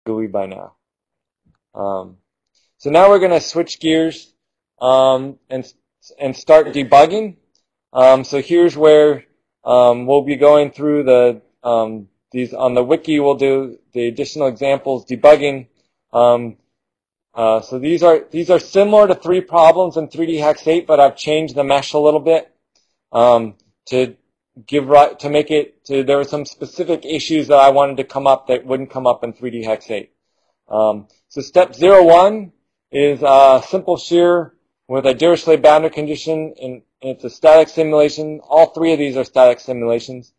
GUI by now. So now we're going to switch gears and start debugging. So here's where we'll be going through the these on the wiki. We'll do the additional examples debugging. So these are similar to 3 problems in 3D Hex 8, but I've changed the mesh a little bit to make it to. There were some specific issues that I wanted to come up that wouldn't come up in 3D Hex 8. So step 01 is simple shear with a Dirichlet boundary condition, and it's a static simulation. All 3 of these are static simulations.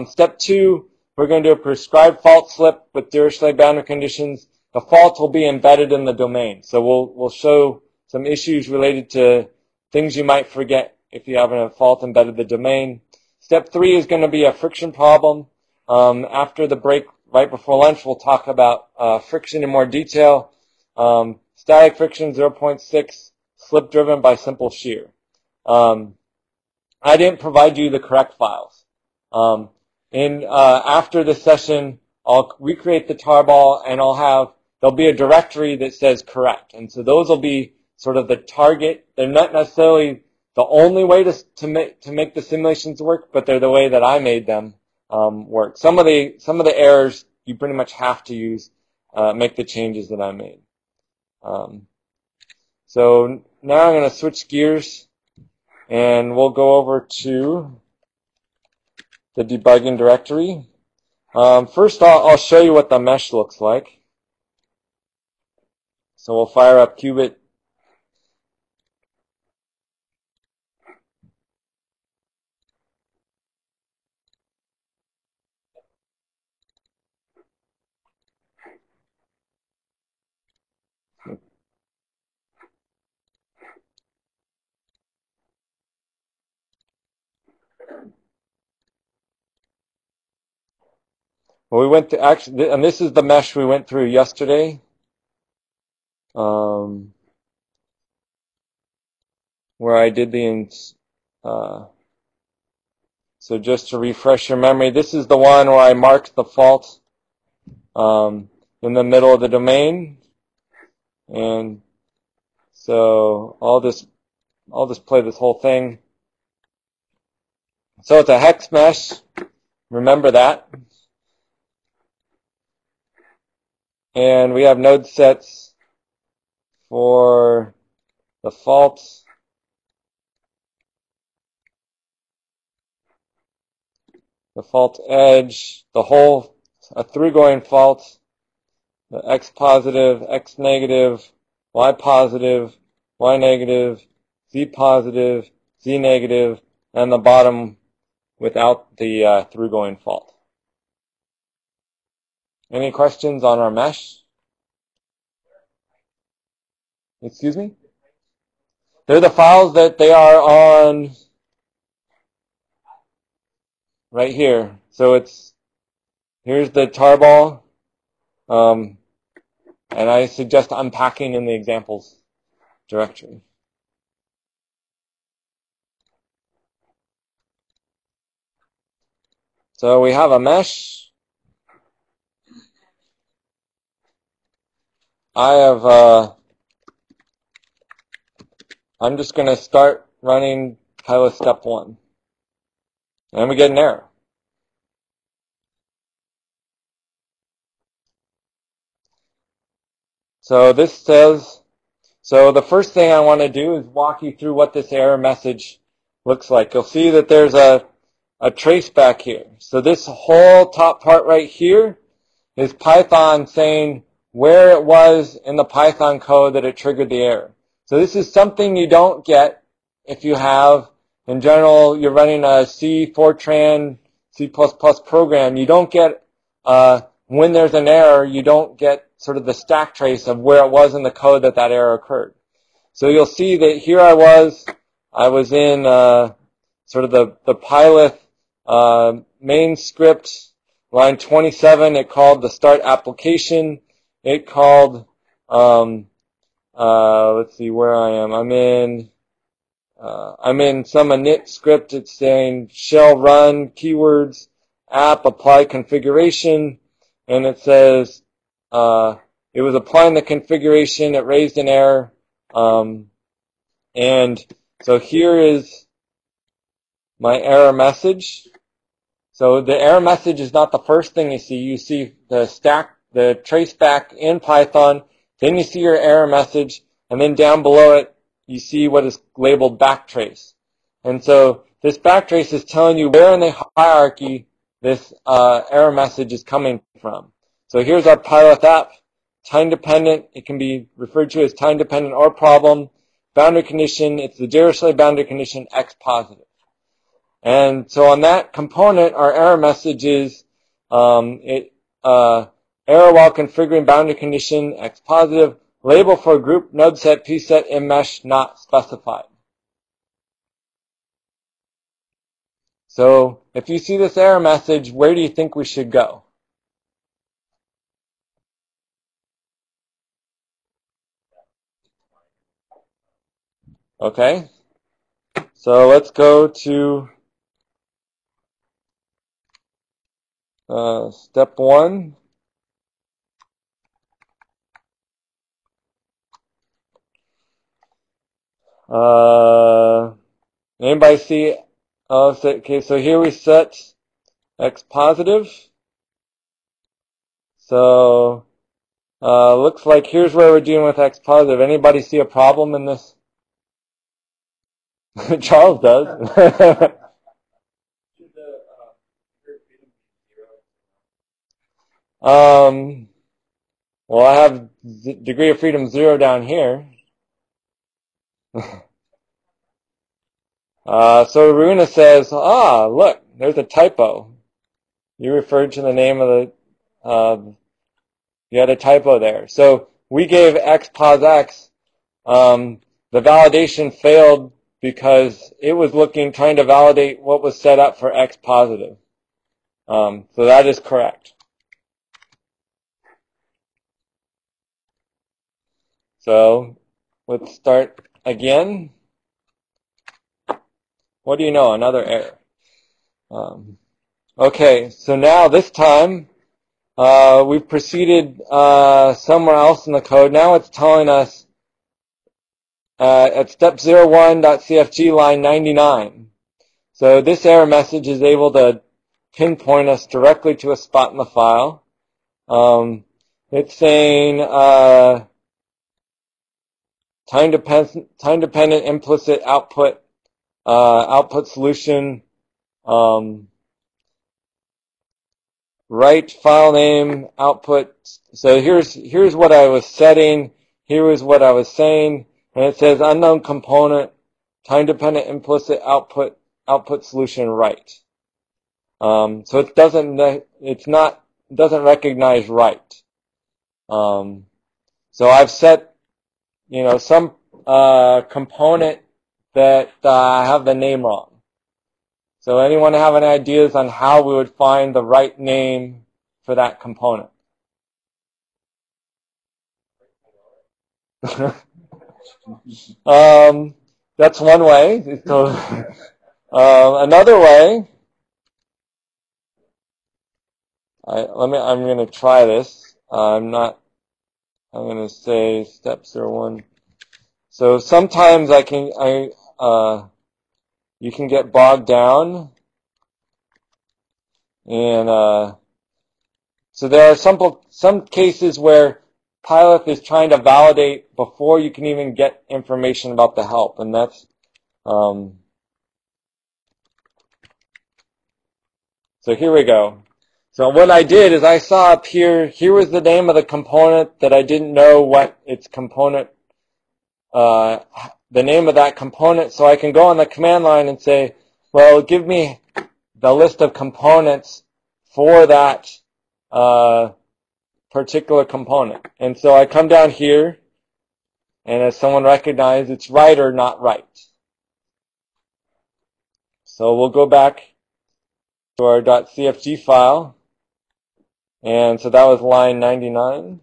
Step 2, we're going to do a prescribed fault slip with Dirichlet boundary conditions. The fault will be embedded in the domain. So we'll show some issues related to things you might forget if you have a fault embedded in the domain. Step 3 is going to be a friction problem. After the break, right before lunch, we'll talk about friction in more detail. Static friction 0.6, slip driven by simple shear. I didn't provide you the correct files. After this session, I'll recreate the tarball, and there'll be a directory that says correct. And so those will be sort of the target. They're not necessarily the only way to make the simulations work, but they're the way that I made them work. Some of the errors you pretty much have to use, make the changes that I made. So now I'm going to switch gears, and we'll go over to the debugging directory. First, I'll show you what the mesh looks like. So we'll fire up Qubit. Well, we went to actually, and this is the mesh we went through yesterday. Where I did so just to refresh your memory, this is the one where I marked the fault in the middle of the domain. And so I'll just play this whole thing. So it's a hex mesh. Remember that. And we have node sets for the faults, the fault edge, the whole, a through-going fault, the x positive, x negative, y positive, y negative, z positive, z negative, and the bottom without the through-going fault. Any questions on our mesh? Excuse me? They're the files that they are on right here. So here's the tarball, and I suggest unpacking in the examples directory. So we have a mesh. I'm just going to start running PyLith step 1. And we get an error. So this says, so the first thing I want to do is walk you through what this error message looks like. You'll see that there's a trace back here. So this whole top part right here is Python saying where it was in the Python code that it triggered the error. So this is something you don't get if you have, in general, you're running a C, Fortran, C++ program. You don't get, when there's an error, you don't get sort of the stack trace of where it was in the code that error occurred. So you'll see that here I was in sort of the PyLith main script, line 27. It called the start application. It called, let's see where I am. I'm in some init script. It's saying shell run, keywords, app, apply configuration, and it says it was applying the configuration, it raised an error, and so here is my error message. So the error message is not the first thing you see. You see the stack, the traceback in Python, then you see your error message, and then down below it, you see what is labeled backtrace. And so this backtrace is telling you where in the hierarchy this error message is coming from. So here's our Pilot app, time dependent. It can be referred to as time dependent or problem. Boundary condition, it's the Dirichlet boundary condition X positive. And so on that component, our error message is error while configuring boundary condition X positive, label for group node set P set in mesh not specified. So if you see this error message, where do you think we should go? Okay, so let's go to step 1. Anybody see? Oh, okay, so here we set X positive. So looks like here's where we're dealing with X positive. Anybody see a problem in this? Charles does. Well, I have degree of freedom 0 down here. So Runa says, look, there's a typo. You referred to the name of the, you had a typo there. So we gave X pos X. The validation failed because it was trying to validate what was set up for X positive. So that is correct. So let's start again. What do you know? Another error. Okay, so now this time we've proceeded somewhere else in the code. Now it's telling us at step01.cfg line 99. So this error message is able to pinpoint us directly to a spot in the file. It's saying time dependent implicit output solution, write file name output. So here's what I was setting. Here is what I was saying, and it says unknown component, time dependent implicit output solution write. So it doesn't recognize write. So I've set some component that have the name wrong. So anyone have any ideas on how we would find the right name for that component? That's one way. So, another way, I'm going to try this. I'm going to say step 01. So sometimes you can get bogged down, and so there are some cases where Pilot is trying to validate before you can even get information about the help, and that's so here we go. So what I did is I saw up here was the name of the component that I didn't know what its component, the name of that component, so I can go on the command line and say, well, give me the list of components for that particular component. And so I come down here, and as someone recognized, it's right or not right. So we'll go back to our .cfg file, and so that was line 99.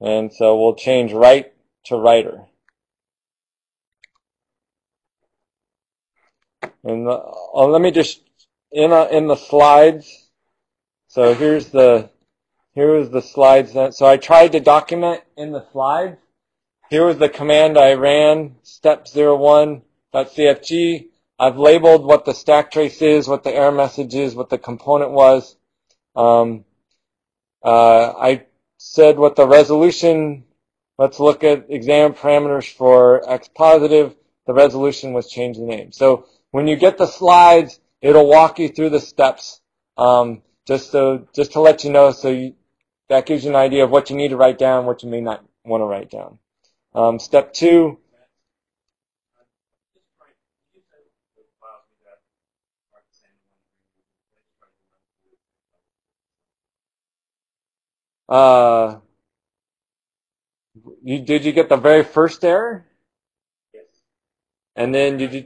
And so we'll change right to writer. And let me just in the slides. So here was the slides. So I tried to document in the slides. Here was the command I ran, step01.cfg. I've labeled what the stack trace is, what the error message is, what the component was. I said what the resolution, let's look at exam parameters for X positive. The resolution was change the name. So when you get the slides, it'll walk you through the steps, just to let you know, that gives you an idea of what you need to write down, what you may not want to write down. Step 2. Did you get the very first error? Yes. And then did you?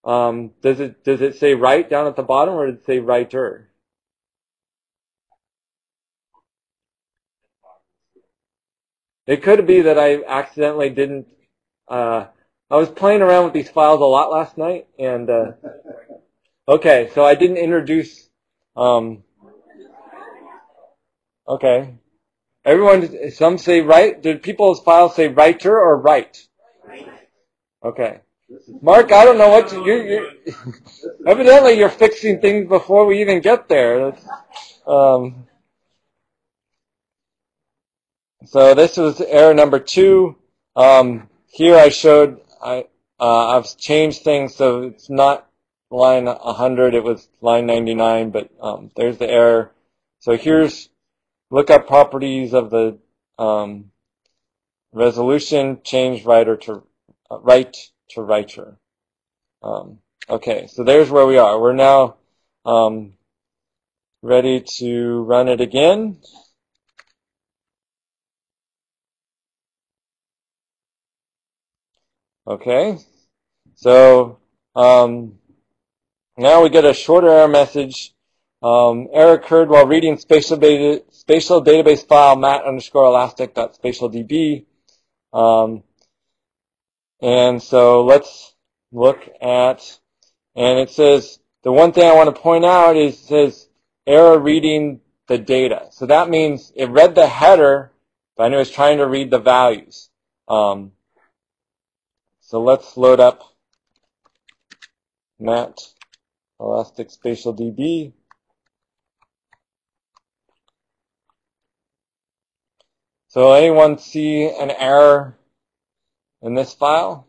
Does it say right down at the bottom, or did it say writer? It could be that I accidentally didn't. I was playing around with these files a lot last night, and okay, so I didn't introduce. Okay. Everyone, some say right. Did people's files say writer or right? Okay. Mark, I don't know what you evidently you're fixing things before we even get there. So this was error number 2. Here I showed I've changed things so it's not line 100, it was line 99, but there's the error. So here's lookup properties of the resolution, change writer to right to writer. Okay, so there's where we are. We're now ready to run it again. Okay, so now we get a shorter error message. Error occurred while reading spatial database file mat_elastic.spatialdb. And so let's look at, and it says, the one thing I want to point out is it says error reading the data. So that means it read the header, but I knew it was trying to read the values. So let's load up mat elastic spatial DB. So anyone see an error in this file?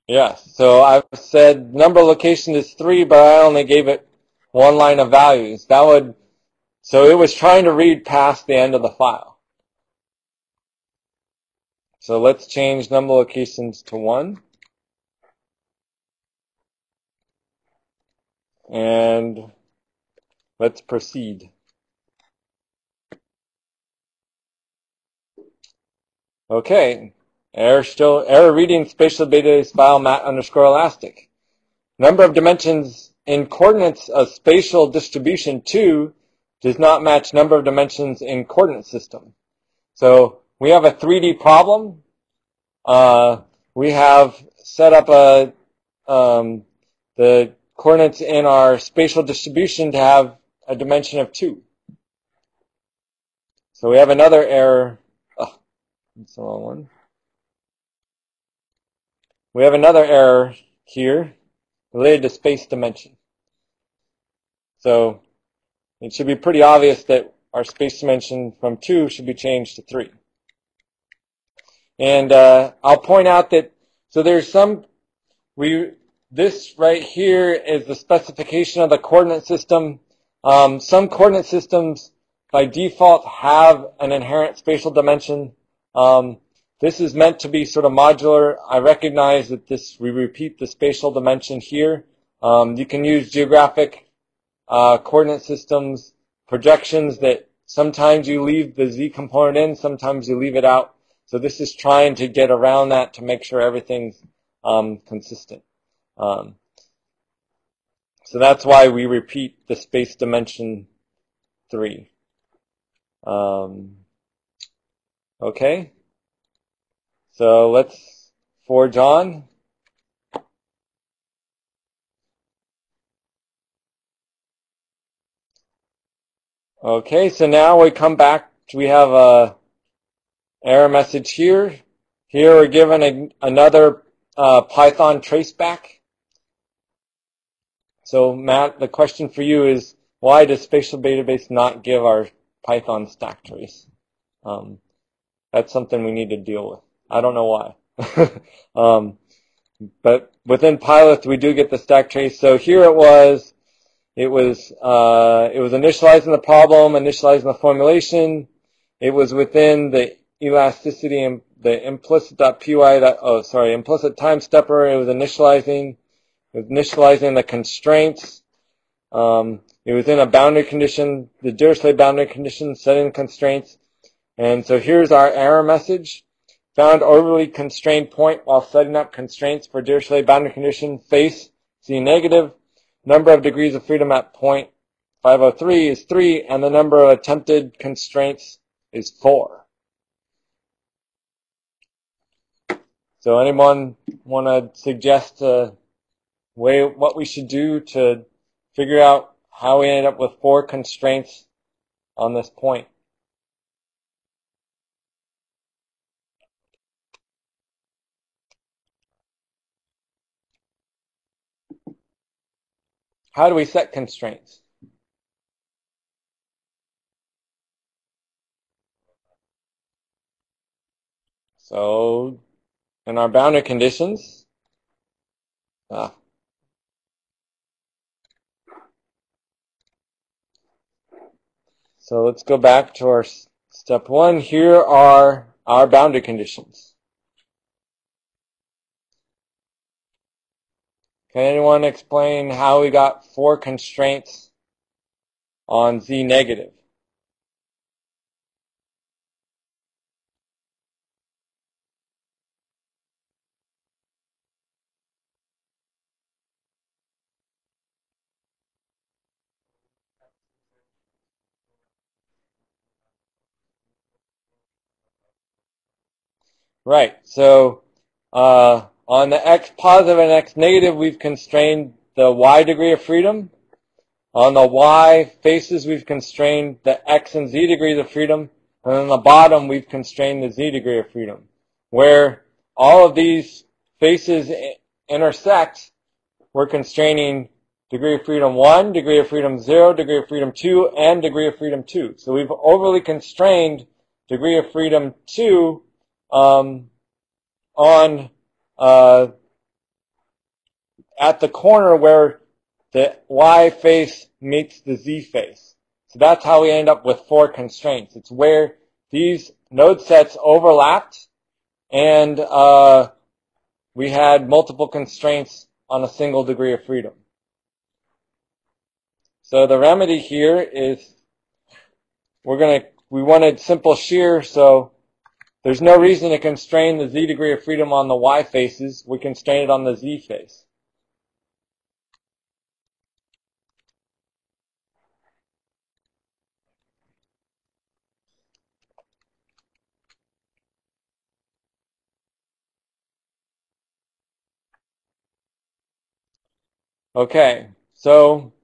Yes, so I've said number of locations is 3, but I only gave it one line of values. So it was trying to read past the end of the file. So let's change number of locations to 1. And let's proceed. Okay. Error reading spatial database file mat_elastic. Number of dimensions in coordinates of spatial distribution 2 does not match number of dimensions in coordinate system. So we have a 3D problem. We have set up the coordinates in our spatial distribution to have a dimension of 2. So we have another error. Oh, that's the wrong one. We have another error here related to space dimension. So it should be pretty obvious that our space dimension from 2 should be changed to 3. And I'll point out that, so there's this right here is the specification of the coordinate system. Some coordinate systems by default have an inherent spatial dimension. This is meant to be sort of modular. I recognize that we repeat the spatial dimension here. You can use geographic coordinate systems, projections that sometimes you leave the z component in, sometimes you leave it out. So this is trying to get around that to make sure everything's consistent. So that's why we repeat the space dimension 3. Okay, so let's forge on. Okay, so now we come back. We have a error message here. Here we're given another Python traceback. So Matt, the question for you is, why does spatial database not give our Python stack trace? That's something we need to deal with. I don't know why. But within Pylith, we do get the stack trace. So here it was initializing the problem, initializing the formulation. It was within the elasticity and the implicit.py, implicit time stepper. It was initializing the constraints. It was in a boundary condition, the Dirichlet boundary condition, setting constraints. And so here's our error message. Found overly constrained point while setting up constraints for Dirichlet boundary condition, face Z negative. Number of degrees of freedom at point 503 is 3, and the number of attempted constraints is 4. So anyone want to suggest a way what we should do to figure out how we ended up with 4 constraints on this point? How do we set constraints? So in our boundary conditions, so let's go back to our step 1. Here are our boundary conditions. Can anyone explain how we got 4 constraints on Z negative? Right, so on the X positive and X negative, we've constrained the Y degree of freedom. On the Y faces, we've constrained the X and Z degrees of freedom. And on the bottom, we've constrained the Z degree of freedom. Where all of these faces intersect, we're constraining degree of freedom 1, degree of freedom 0, degree of freedom 2, and degree of freedom 2. So we've overly constrained degree of freedom 2 at the corner where the Y face meets the Z face. So that's how we end up with 4 constraints. It's where these node sets overlapped and we had multiple constraints on a single degree of freedom. So the remedy here is we wanted simple shear, so there's no reason to constrain the Z degree of freedom on the Y faces. We constrain it on the Z face. Okay, so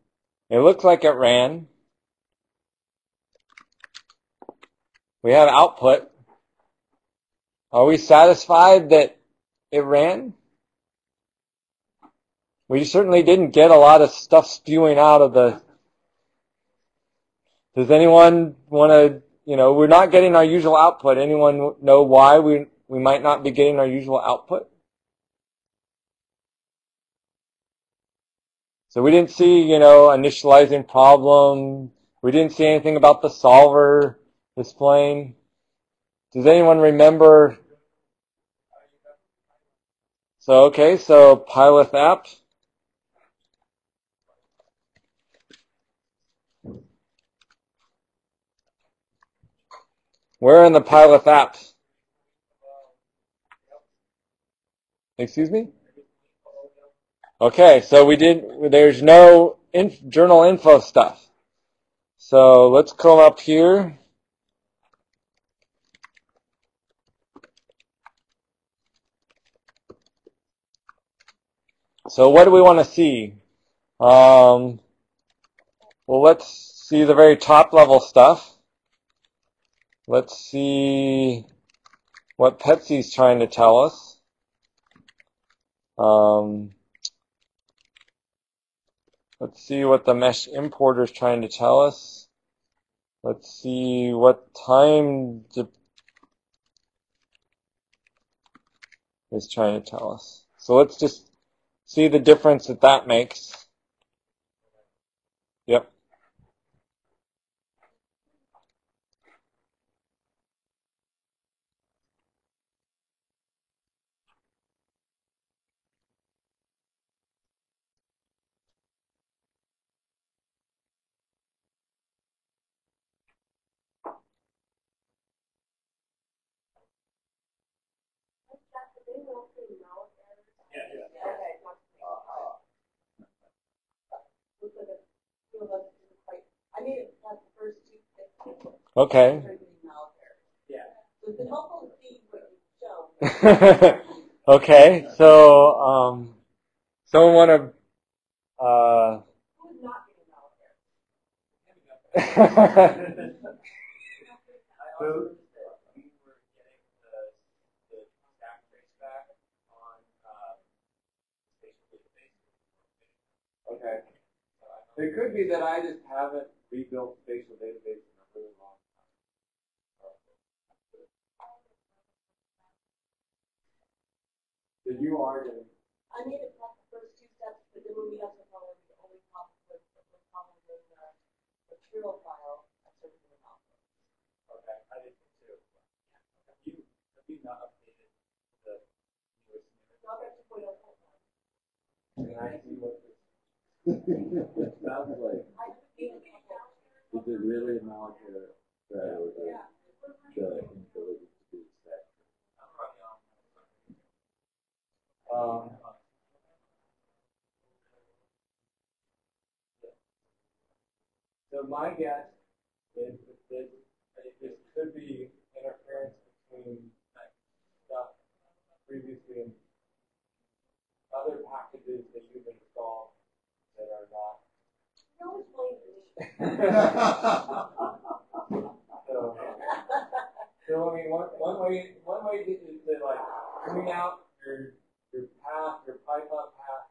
it looks like it ran. We have output. Are we satisfied that it ran? We certainly didn't get a lot of stuff spewing out of the... Does anyone want to, we're not getting our usual output. Anyone know why we might not be getting our usual output? So we didn't see, initializing problem. We didn't see anything about the solver displaying. Does anyone remember? So Pylith app. Where in the Pylith apps? Excuse me? Okay, so there's no journal info stuff. So let's come up here. So what do we want to see? Well, let's see the very top level stuff. Let's see what Petsy's trying to tell us. Let's see what the mesh importer is trying to tell us. Let's see what time is trying to tell us. So let's just see the difference that makes. Yep. Okay. Okay, so someone want to Okay. It could be that I just haven't rebuilt spatial database in a really long time. Did you already? I made it past the first two steps, but then when we got to the problem, the only problem was the problem in the material file. I started doing output. Okay, I did too. Have you not updated the newest? Not at 2.0. Can I see what this? It sounds like. Is it really not the inability to do that? So my guess is that this could be interference between stuff previously in other packages that you've installed that are not. No, it's so I mean, one way is to like bring out your path, your Python path,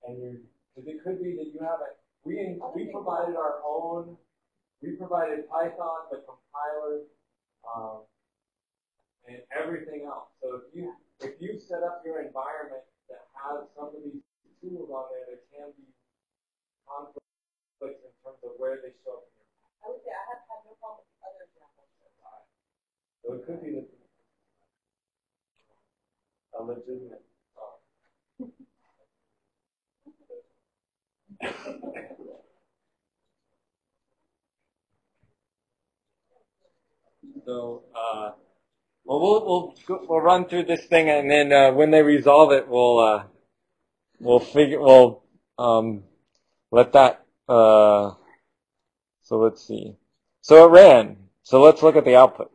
and because it could be that you have we provided our own, we provided Python, the compiler, and everything else. So if you set up your environment that has some of these tools on there, there can be conflicts in terms of where they show up in your path. I would say I have had no problem with the other examples. So it could be a legitimate So, well, we'll run through this thing, and then when they resolve it, we'll let that. So let's see. So it ran. So let's look at the output.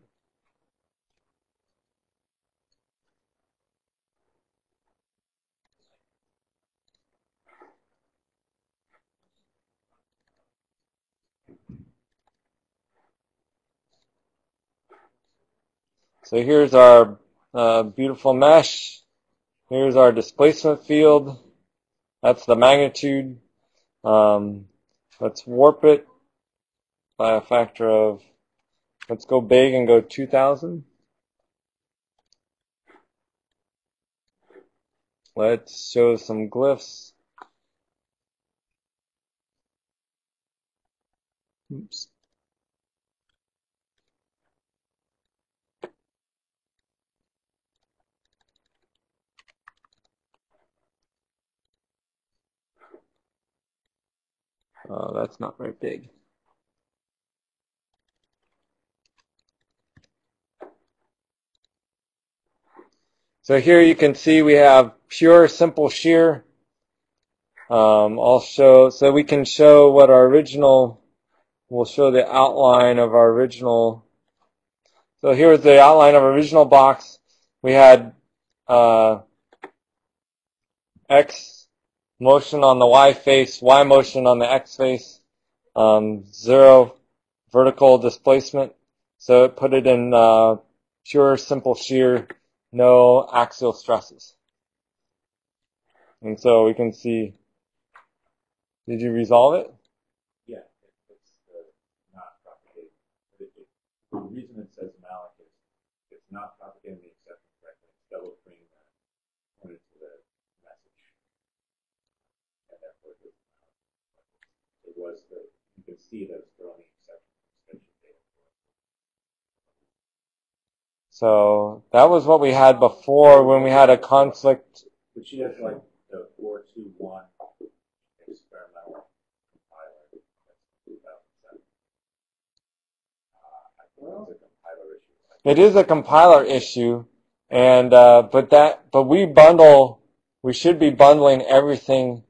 So here's our beautiful mesh. Here's our displacement field. That's the magnitude. Let's warp it by a factor of, let's go big and go 2,000. Let's show some glyphs. Oops. That's not very big. So here you can see we have pure simple shear. I'll show, so we can show what our original, we'll show the outline of our original. So here's the outline of our original box. We had X motion on the Y face, Y motion on the X face, 0 vertical displacement. So it put it in pure simple shear, no axial stresses. And so we can see, did you resolve it? Yeah, it's not propagating. The reason it says malloc is it's not propagating the exception correctly. It's double screen pointed to the message. And therefore it was the, you can see that it's throwing the exception data. So that was what we had before when we had a conflict. But she has like the 421 experimental compiler. That's 2007. I think it's a compiler issue. It is a compiler issue, and but we should be bundling everything.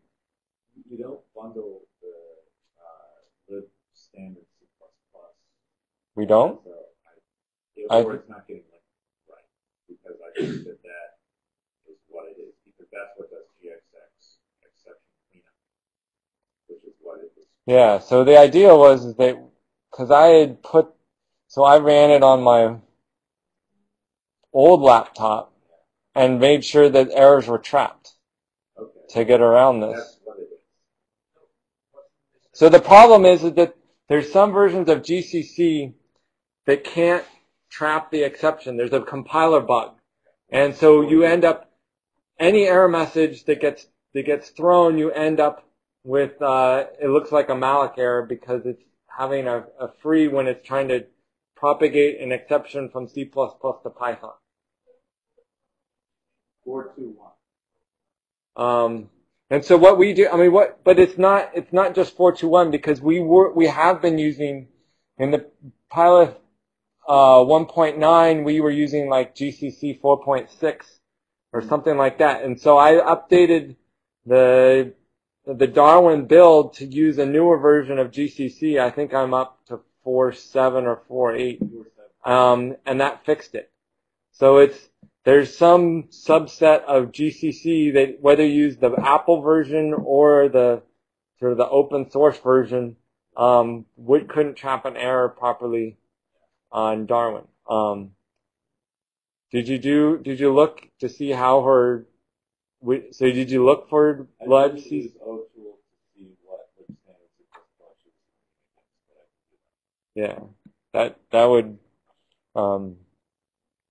You don't bundle the standard C++. We don't? So or it's not getting linked right, because I think that is what it is, because that's what does GXX exception cleanup, which is what it is. Yeah, so the idea was that, because I had so I ran it on my old laptop and made sure that errors were trapped to get around this. That's what it is. So the problem is that there's some versions of GCC that can't trap the exception. There's a compiler bug. And so you end up, any error message that gets thrown, you end up with, it looks like a malloc error because it's having a free when it's trying to propagate an exception from C++ to Python. 421. And so what we do, but it's not just 421, because we have been using in the PyLith 1.9, we were using like GCC 4.6 or something like that. And so I updated the Darwin build to use a newer version of GCC. I think I'm up to 4.7 or 4.8. And that fixed it. So there's some subset of GCC that, whether you use the Apple version or the sort of the open source version, couldn't trap an error properly on Darwin. Did you look to see how so did you look for LibC? Yeah, that would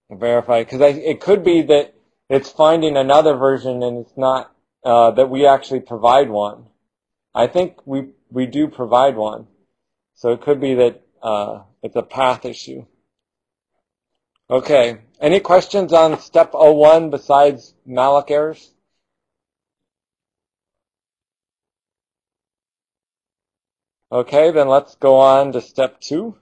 verify, because it could be that it's finding another version and it's not that we actually provide one. I think we do provide one, so it could be that it's a path issue. Okay, any questions on step 01 besides malloc errors? Okay, then let's go on to step 2.